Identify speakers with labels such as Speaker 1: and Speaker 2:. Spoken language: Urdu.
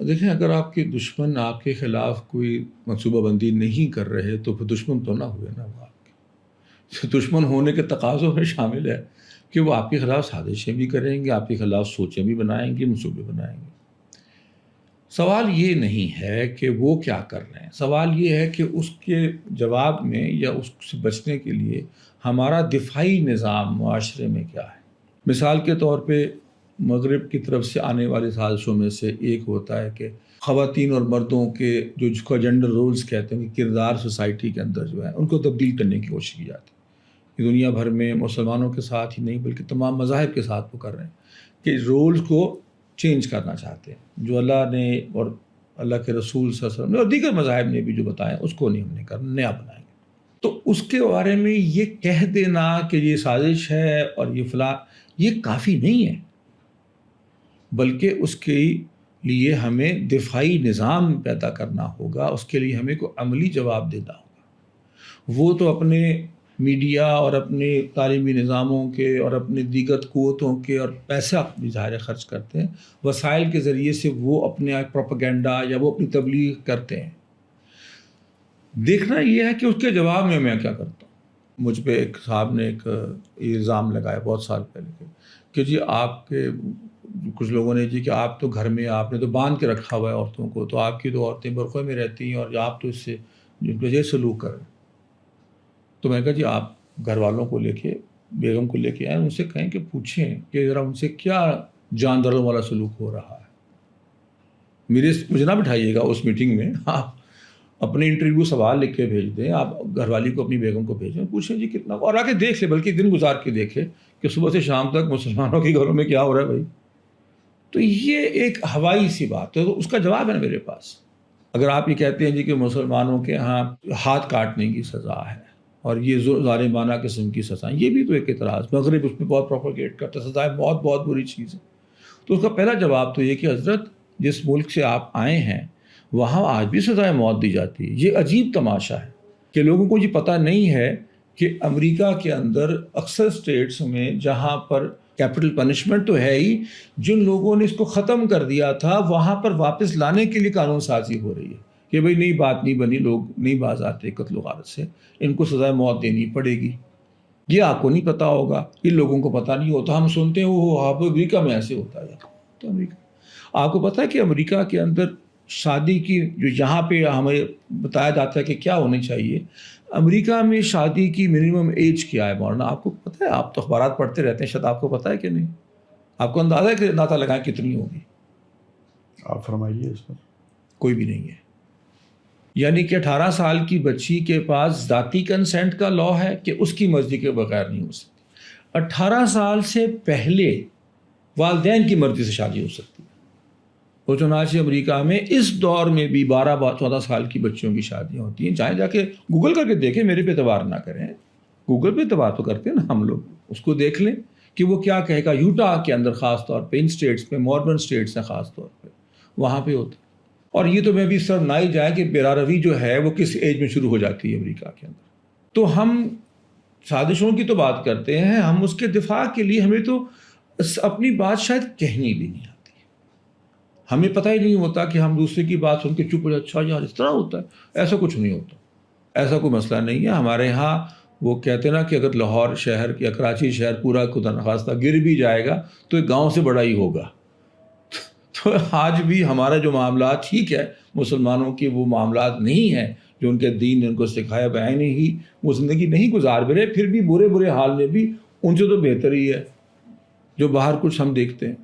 Speaker 1: دیکھیں اگر آپ کے دشمن آپ کے خلاف کوئی منصوبہ بندی نہیں کر رہے تو پھر دشمن تو نہ ہوئے نا وہ آپ کے دشمن ہونے کے تقاضوں میں شامل ہے کہ وہ آپ کے خلاف سازشیں بھی کریں گے، آپ کے خلاف سوچیں بھی بنائیں گے، منصوبے بنائیں گے۔ سوال یہ نہیں ہے کہ وہ کیا کر رہے ہیں، سوال یہ ہے کہ اس کے جواب میں یا اس سے بچنے کے لیے ہمارا دفاعی نظام معاشرے میں کیا ہے۔ مثال کے طور پہ مغرب کی طرف سے آنے والے سازشوں میں سے ایک ہوتا ہے کہ خواتین اور مردوں کے جو جس کو جنڈر رولز کہتے ہیں کہ کردار سوسائٹی کے اندر جو ہے ان کو تبدیل کرنے کی کوشش کی جاتی ہے۔ یہ دنیا بھر میں مسلمانوں کے ساتھ ہی نہیں بلکہ تمام مذاہب کے ساتھ وہ کر رہے ہیں کہ رولز کو چینج کرنا چاہتے ہیں، جو اللہ نے اور اللہ کے رسول صلی اللہ علیہ وسلم نے اور دیگر مذاہب نے بھی جو بتایا اس کو نہیں ہم نے کرنا، نیا بنائیں گے۔ تو اس کے بارے میں یہ کہہ دینا کہ یہ سازش ہے اور یہ فلاں، یہ کافی نہیں ہے، بلکہ اس کے لیے ہمیں دفاعی نظام پیدا کرنا ہوگا، اس کے لیے ہمیں کوئی عملی جواب دینا ہوگا۔ وہ تو اپنے میڈیا اور اپنے تعلیمی نظاموں کے اور اپنے دیگر قوتوں کے اور پیسہ اپنی ظاہر خرچ کرتے ہیں، وسائل کے ذریعے سے وہ اپنے پروپیگنڈا یا وہ اپنی تبلیغ کرتے ہیں۔ دیکھنا یہ ہے کہ اس کے جواب میں کیا کرتا ہوں۔ مجھ پہ ایک صاحب نے ایک الزام لگایا بہت سال پہلے کہ جی آپ کے کچھ لوگوں نے جی کہ آپ تو گھر میں آپ نے تو باندھ کے رکھا ہوا ہے عورتوں کو، تو آپ کی تو عورتیں برقعے میں رہتی ہیں اور آپ تو اس سے یہ سلوک کر رہے ہیں۔ تو میں نے کہا جی آپ گھر والوں کو لے کے بیگم کو لے کے آئیں، ان سے کہیں کہ پوچھیں کہ ذرا ان سے کیا جانداروں والا سلوک ہو رہا ہے۔ مجھے نہ بٹھائیے گا اس میٹنگ میں، آپ اپنے انٹرویو سوال لکھ کے بھیج دیں، آپ گھر والی کو اپنی بیگم کو بھیجیں، پوچھیں جی کتنا، اور آ کے دیکھ لیں، بلکہ دن گزار کے دیکھے کہ صبح سے شام تک مسلمانوں کے گھروں میں کیا ہو رہا ہے بھائی۔ تو یہ ایک ہوائی سی بات ہے، تو اس کا جواب ہے میرے پاس۔ اگر آپ یہ کہتے ہیں جی کہ مسلمانوں کے ہاں ہاتھ کاٹنے کی سزا ہے اور یہ ظالمانہ قسم کی سزا، یہ بھی تو ایک اعتراض، مغرب اس میں بہت پروپیگیٹ کرتا ہے، سزائے موت بہت بری چیز ہے۔ تو اس کا پہلا جواب تو یہ کہ حضرت جس ملک سے آپ آئے ہیں وہاں آج بھی سزائے موت دی جاتی ہے۔ یہ عجیب تماشا ہے کہ لوگوں کو یہ پتہ نہیں ہے کہ امریکہ کے اندر اکثر اسٹیٹس میں جہاں پر کیپٹل پنشمنٹ تو ہے ہی، جن لوگوں نے اس کو ختم کر دیا تھا وہاں پر واپس لانے کے لیے قانون سازی ہو رہی ہے کہ بھئی نئی بات نہیں بنی، لوگ نہیں باز آتے قتل و غارت سے، ان کو سزائے موت دینی پڑے گی۔ یہ آپ کو نہیں پتا ہوگا، ان لوگوں کو پتہ نہیں ہوتا، ہم سنتے ہیں وہ آپ امریکہ میں ایسے ہوتا ہے۔ تو امریکہ، آپ کو پتہ ہے کہ امریکہ کے اندر شادی کی جو یہاں پہ ہمیں بتایا جاتا ہے کہ کیا ہونی چاہیے، امریکہ میں شادی کی منیمم ایج کیا ہے مولانا؟ آپ کو پتہ ہے؟ آپ تو اخبارات پڑھتے رہتے ہیں، شاید آپ کو پتہ ہے کہ نہیں؟ آپ کو اندازہ ہے کہ اندازہ لگائیں کتنی ہوگی؟
Speaker 2: آپ فرمائیے اس پر۔
Speaker 1: کوئی بھی نہیں ہے۔ یعنی کہ 18 سال کی بچی کے پاس ذاتی کنسنٹ کا لا ہے کہ اس کی مرضی کے بغیر نہیں ہو سکتی۔ 18 سال سے پہلے والدین کی مرضی سے شادی ہو سکتی ہے۔ اور چنانچہ امریکہ میں اس دور میں بھی 12-14 سال کی بچیوں کی شادیاں ہوتی ہیں۔ جائیں جا کے گوگل کر کے دیکھیں، میرے پہ اعتبار نہ کریں، گوگل پہ اعتبار تو کرتے ہیں نا ہم لوگ، اس کو دیکھ لیں کہ وہ کیا کہے گا۔ یوٹا کے اندر خاص طور پہ، ان اسٹیٹس میں، ماربن اسٹیٹس ہیں خاص طور پہ، وہاں پہ ہوتا ہے۔ اور یہ تو میں بھی سر نہ ہی جائے کہ پیرا روی جو ہے وہ کس ایج میں شروع ہو جاتی ہے امریکہ کے اندر۔ تو ہم سازشوں کی تو بات کرتے ہیں، ہم اس کے دفاع کے لیے ہمیں تو اپنی بات شاید کہنی بھی نہیں آتی، ہمیں پتہ ہی نہیں ہوتا کہ ہم دوسرے کی بات سن کے چپ ہو جائے، اچھا یار اس طرح ہوتا ہے، ایسا کچھ نہیں ہوتا، ایسا کوئی مسئلہ نہیں ہے۔ ہمارے ہاں وہ کہتے ہیں نا کہ اگر لاہور شہر یا کراچی شہر پورا خدا نخواستہ گر بھی جائے گا تو ایک گاؤں سے بڑا ہی ہوگا۔ تو آج بھی ہمارا جو معاملات، ٹھیک ہے مسلمانوں کے وہ معاملات نہیں ہیں جو ان کے دین نے ان کو سکھایا، بہن ہی وہ زندگی نہیں گزار بھی رہے، پھر بھی برے حال میں بھی ان سے تو بہتر ہی ہے جو باہر کچھ ہم دیکھتے ہیں۔